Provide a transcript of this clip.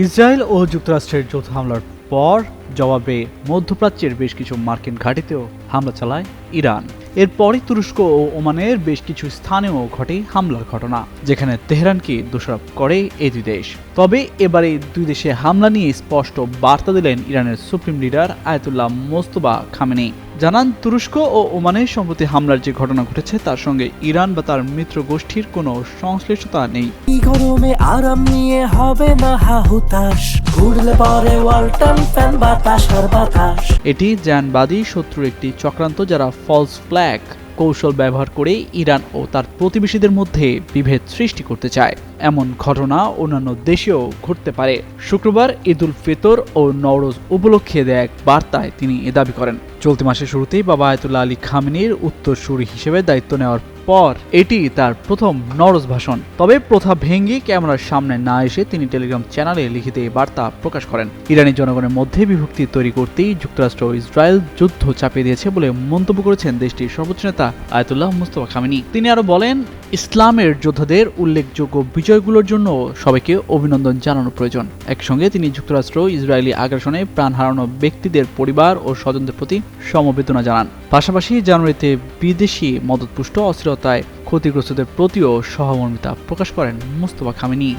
Israel ও যুক্তরাষ্ট্রের যৌথ হামলার পর জবাবে মধ্যপ্রাচ্যের বেশ কিছু মার্কিন ঘাঁটিতেও হামলা চালায় ইরান। এরপরই তুরস্ক ও ওমানের বেশ কিছু স্থানেও ঘটে হামলার ঘটনা, যেখানে তেহরানকে দোষারোপ করে এই দুই দেশ। তবে এবারে দুই দেশে হামলা নিয়ে স্পষ্ট বার্তা দিলেন ইরানের supreme leader Ayatollah Mostafa Khamenei. জানান, তুরস্ক ও ওমানের সম্প্রতি হামলার যে ঘটনা ঘটেছে তার সঙ্গে ইরান বা তার মিত্র গোষ্ঠীর কোনো সংশ্লিষ্টতা নেই। গরমে আরাম নিয়ে হবে না হাহুতাশ, ঘুরলে পরে ওয়ালটন ফ্যান বাতাস আর বাতাস। এটি জানবাদী শত্রুর একটি চক্রান্ত, যারা ফলস ফ্ল্যাগ কৌশল ব্যবহার করে ইরান ও তার প্রতিবেশীদের মধ্যে বিভেদ সৃষ্টি করতে চায়। এমন ঘটনা অন্যান্য দেশেও ঘটতে পারে। শুক্রবার ঈদ উল ফিতর ও নওরোজ উপলক্ষে দেয়া এক বার্তায় তিনি এ দাবি করেন। চলতি মাসের শুরুতেই বাবা আয়াতুল্লাহ আলী খামেনির উত্তরসূরি হিসেবে দায়িত্ব নেওয়ার পর এটি তার প্রথম নওরোজ ভাষণ। তবে প্রথা ভেঙে ক্যামেরার সামনে না এসে তিনি টেলিগ্রাম চ্যানেলে লিখিত এই বার্তা প্রকাশ করেন। ইরানি জনগণের মধ্যে বিভক্তি তৈরি করতেই যুক্তরাষ্ট্র ও ইসরায়েল যুদ্ধ চাপিয়ে দিয়েছে বলে মন্তব্য করেছেন দেশটির সর্বোচ্চ নেতা আয়াতুল্লাহ মোস্তফা খামেনি। তিনি আরো বলেন, ইসলামের যোদ্ধাদের উল্লেখযোগ্য বিজয়গুলোর জন্য সবাইকে অভিনন্দন জানানো প্রয়োজন। একসঙ্গে তিনি যুক্তরাষ্ট্র ইসরায়েলি আগ্রাসনে প্রাণ হারানো ব্যক্তিদের পরিবার ও স্বজনদের প্রতি সমবেদনা জানান। পাশাপাশি জানুয়ারিতে বিদেশি মদতপুষ্ট অস্থিরতায় ক্ষতিগ্রস্তদের প্রতিও সহমর্মিতা প্রকাশ করেন মোস্তফা খামেনি।